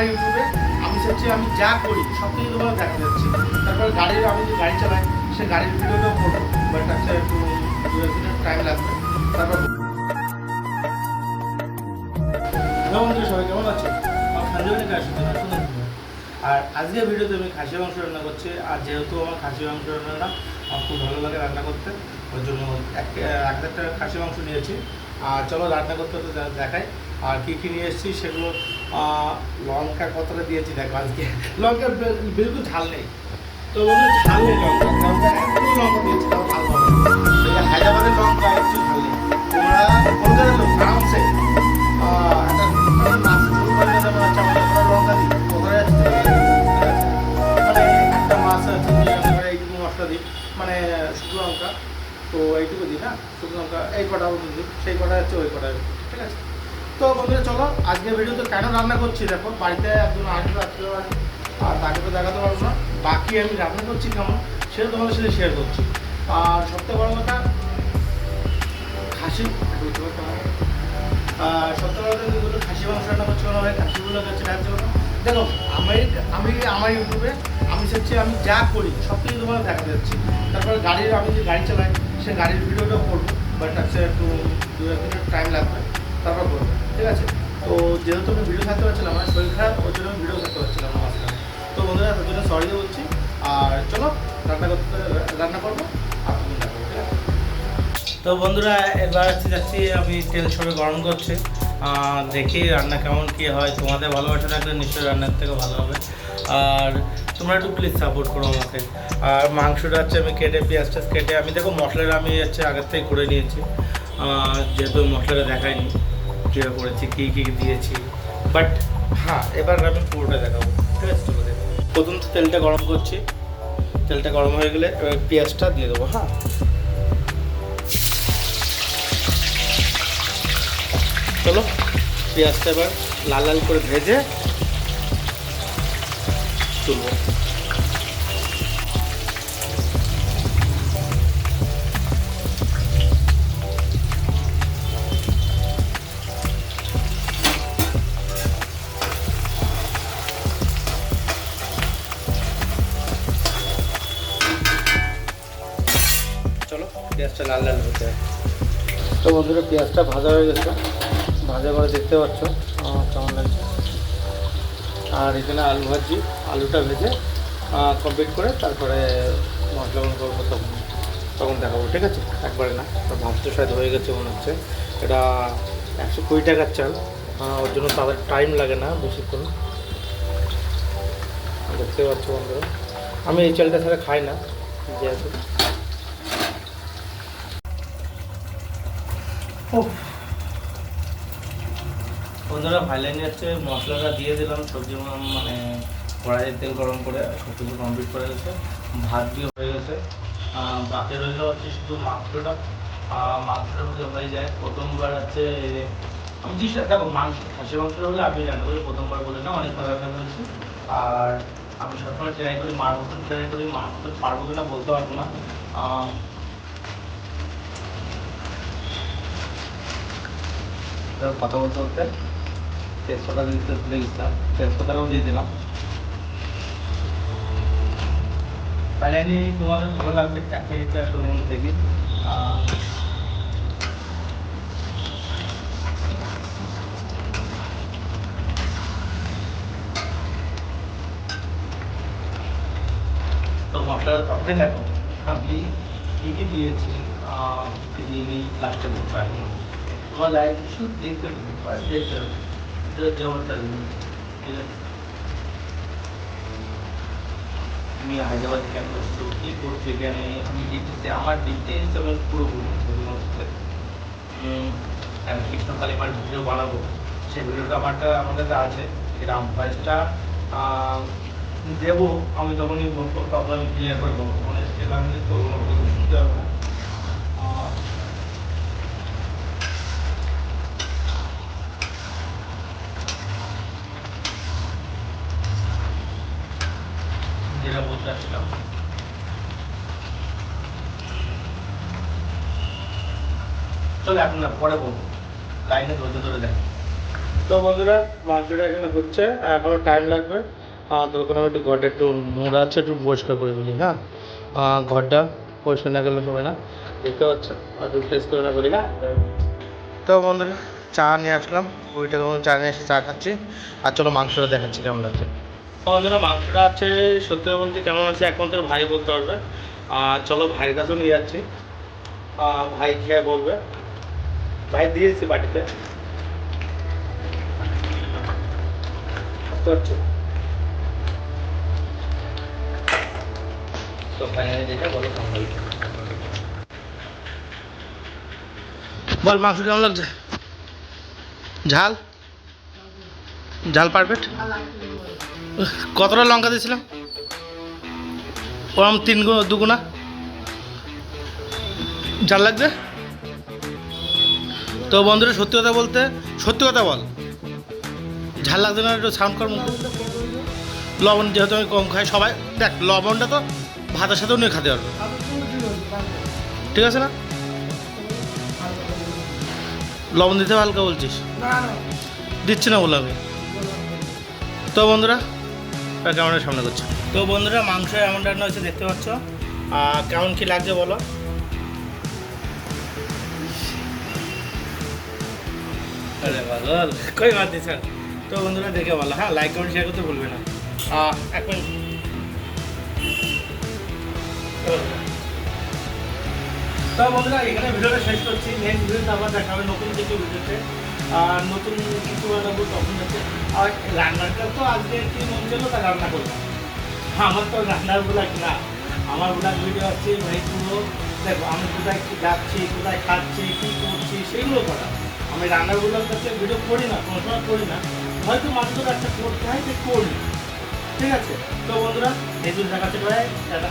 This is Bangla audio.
ইউটিউবে আমি চাচ্ছি আমি যা করি সব কিছু তোমার দেখা যাচ্ছে। তারপর গাড়ির আমি যে গাড়ি চালাই সে গাড়ির ভিডিওটাও করবো, বাট আচ্ছা একটু 2-1 টাইম লাগবে। তারপর বন্ধু সবাই কেমন আছে? আর আজকের ভিডিওতে আমি খাসি মাংস রান্না করছি। আর যেহেতু আমার খাসি মাংস রান্নাটা আমার খুব ভালো লাগে রান্না করতে, ওই জন্য একটা খাসি মাংস নিয়েছি। আর চলো রান্না করতে করতে দেখাই আর কী কী নিয়ে এসেছি সেগুলো। লঙ্কা কতটা দিয়েছি দেখো, আজকে লঙ্কা বিলকুল ঝাল নেই। তো বন্ধু ঝাল নেই লঙ্কা একটু লঙ্কা দিয়েছি, তাও ঝাল হবে। হায়দ্রাবাদের লঙ্কা একটু ঝাল নেই। তোমরা কলকাতার লোক আরামসে একটা মাছ ঝোল করে যেমন হচ্ছে আমাদের লঙ্কা দিই ওখানে, মানে একটা মাছ এইটুকু মশলা দিই, মানে শুকনো লঙ্কা তো এইটুকু দিই না, শুকনো লঙ্কা এই কটা দিই, সেই কটা হচ্ছে ওই কটা, ঠিক আছে? তো বন্ধুরা চলো আজকের ভিডিওতে কেন রান্না করছি দেখো। বাড়িতে একজন আসবে আছে আর তাকে তো দেখাতে পারবো না, বাকি আমি রান্না করছি কেমন সেটা তোমাদের সাথে শেয়ার করছি। আর সবথেকে বড় কথা খাসি, সবথেকে বড় কথা খাসি মাংস রান্না করছি মনে হয় খাসিগুলো হচ্ছে রাখছে না। দেখো আমি আমার ইউটিউবে আমি চাচ্ছি আমি যা করি সব কিছু তোমাদের দেখাতে যাচ্ছি। তারপরে গাড়ির আমি যে গাড়ি চালাই সে গাড়ির ভিডিওটাও করবো, বাট আচ্ছা একটু 2-1 টাইম লাগবে। তারপর করবো, ঠিক আছে? তো যেহেতু আমি ভিডিও থাকতে পারছিলাম, আমার শরীর খারাপ, ওই জন্য আমি ভিডিও থাকতে পারছিলাম না মাঝখানে। তো বন্ধুরা তার জন্য সরি বলছি। আর চলো রান্না করবো আর তুমি দেখো, ঠিক আছে? তো বন্ধুরা এবার যাচ্ছি আমি তেল ছড়ে গরম করছি, দেখি রান্না কেমন কী হয়। তোমাদের ভালোবাসা থাকলে নিশ্চয়ই রান্নার থেকে ভালো হবে। আর তোমরা একটু প্লিজ সাপোর্ট করো আমাকে। আর মাংসটা হচ্ছে আমি কেটে পেঁয়াজ কেটে আমি দেখো মশলাটা আমি হচ্ছে আগের থেকে করে নিয়েছি, যেহেতু মশলাটা দেখাইনি কীভাবে করেছি কী কী দিয়েছি, বাট হ্যাঁ এবার আমি পুরোটা দেখাবো, ঠিক আছে? চলো দেখো। প্রথম তো তেলটা গরম করছি, তেলটা গরম হয়ে গেলে এবার পেঁয়াজটা দিয়ে দেবো। হ্যাঁ চলো পেঁয়াজটা এবার লাল লাল করে ভেজে তুলবো। চলো পেঁয়াজটা লাল লাল হতে হয়। তো বন্ধুরা পেঁয়াজটা ভাজা হয়ে গেছে, ভাজা করে দেখতে পাচ্ছ কেমন লাগছে। আর এখানে আলু ভাজি, আলুটা ভেজে কমপ্লিট করে তারপরে মশলা করবো, তখন দেখাবো, ঠিক আছে? একবারে না, ভাজতে সাথে হয়ে গেছে মনে হচ্ছে। এটা 120 টাকার চাল, ওর জন্য তাদের টাইম লাগে না বেশিক্ষণ। দেখতে পাচ্ছ বন্ধুরা আমি এই চালটা ছাড়া খাই না যেহেতু। বন্ধুরা ভাইলাইনে হচ্ছে মশলাটা দিয়ে দিলাম, সবজি মানে কড়াইয়ের তেল গরম করে সব কিছু কমপ্লিট করে গেছে, ভাত দিয়ে হয়ে গেছে। বাকি রইল হচ্ছে শুধু মাংসটা। মাংসটা মধ্যে হয়ে যায় প্রথমবার হচ্ছে আমি জিনিসটা দেখো, মাংস খাসি মাংস হলে আমি রান্না করি প্রথমবার বলে না, অনেকবার রান্না করেছি। আর আমি সবসময় ট্রাই করি মার মতন ট্রাই করি, মার মতন পারবো কিনা বলতে পারবো না। কথা বলতে বলতে তেজপাতা দিতে ভুলে গেছিলাম, তেজপাতাটাও দিয়ে দিলাম। ফাইনালি তোমাদের ভালো লাগবে চাকরিটা শুনুন দেখি। তো মশলার তরকারি দেখো আমি কী কী দিয়েছি, দিয়ে লাস্টে বলতে পারি তোমার লাইফ শুধু দেখতে পারি, দেখতে হবে যেমনটা ঠিক আছে। আমি হায়দ্রাবাদ কেন করছো, কী করছো এখানে, আমি ডিটেলসে আমার ডিটেলস আমি পুরো কৃষ্ণকালী আমার ভিডিও বানাবো, সেই ভিডিওটা আমার কাছে আছে। গ্রাম প্রাইসটা দেবো আমি যখনই বলবো তখন আমি ক্লিয়ার করে বলবো, মানে সেখানে তো শুনতে হবে না। যেটা বলতে আসছিলাম, চলো এখন না পরে বলবো, লাইনে ধরে ধরে দেখো। তো বন্ধুরা মাংসটা এখানে হচ্ছে, এখনো টাইম লাগবে। তো ওখানে আমি একটু ঘরটা একটু নোংরা আছে, একটু পরিষ্কার করে ফেলি। হ্যাঁ, ঘরটা পরিষ্কার না করলে হবে না, দেখতে পাচ্ছ, একটু ফ্রেশ করে না করি। তো বন্ধুরা চা নিয়ে আসলাম, ওইটা চা নিয়ে এসে চা খাচ্ছি। আর চলো মাংসটা দেখাচ্ছি কেমন লাগছে। বন্ধুরা মাংসটা আছে সত্যি বলতে কেমন আছে একমাত্র ভাই বলতে পারবে। চলো ভাইয়ের কাছেও নিয়ে যাচ্ছি, ভাই খেয়ে বলবে। ভাই দিয়েছি বাটিতে। তো ফাইনালি যেটা বলো কেমন লাগছে। বল মাংস কেমন লাগছে? ঝাল ঝাল পারফেক্ট। কতটা লঙ্কা দিয়েছিলাম? ওরম 2 গুণা ঝাল লাগছে। তো বন্ধুরা সত্যি কথা বলতে, সত্যি কথা বল, ঝাল লাগছে না? একটু সাউন্ড কর মুখ। লবণ যেহেতু আমি কম খাই, সবাই দেখ লবণটা তো ভাতের সাথেও নিয়ে খেতে পারবে, ঠিক আছে না? লবণ দিতে হালকা বলছিস, দিচ্ছি না বলে আমি। তো বন্ধুরা ক্যামেরার সামনে করছে। তো বন্ধুরা মাংস এমন রান্না হয়েছে দেখতে পাচ্ছ, কেমন কি লাগছে বলো। আরে পাগল কই বাদ দিস। তো বন্ধুরা দেখে বলো, হ্যাঁ লাইক কমেন্ট শেয়ার করতে ভুলবে না। এক মিনিট। তো বন্ধুরা এখানে ভিডিওটা শেষ করছি, নেক্সট ভিডিওতে আবার দেখা হবে নতুন কিছু ভিডিওতে, আর নতুন কিছু বানাবো তখন হচ্ছে। আর রান্নাটা তো আজকে কি মন ছিল তা রান্না করবো। আমার তো রান্নার ব্লগ না, আমার ব্লগ ভিডিও আছে ভাই পুরো দেখো আমি কোথায় যাচ্ছি, কোথায় খাচ্ছি, কী করছি সেগুলো করা। আমি রান্নার ব্লগ কাছে ভিডিও করি না, কোনো সময় করি না, হয়তো মাত্র একটা করতে হয় যে করি। ঠিক আছে তো বন্ধুরা এই দিন দেখাচ্ছে ভাই টাটা।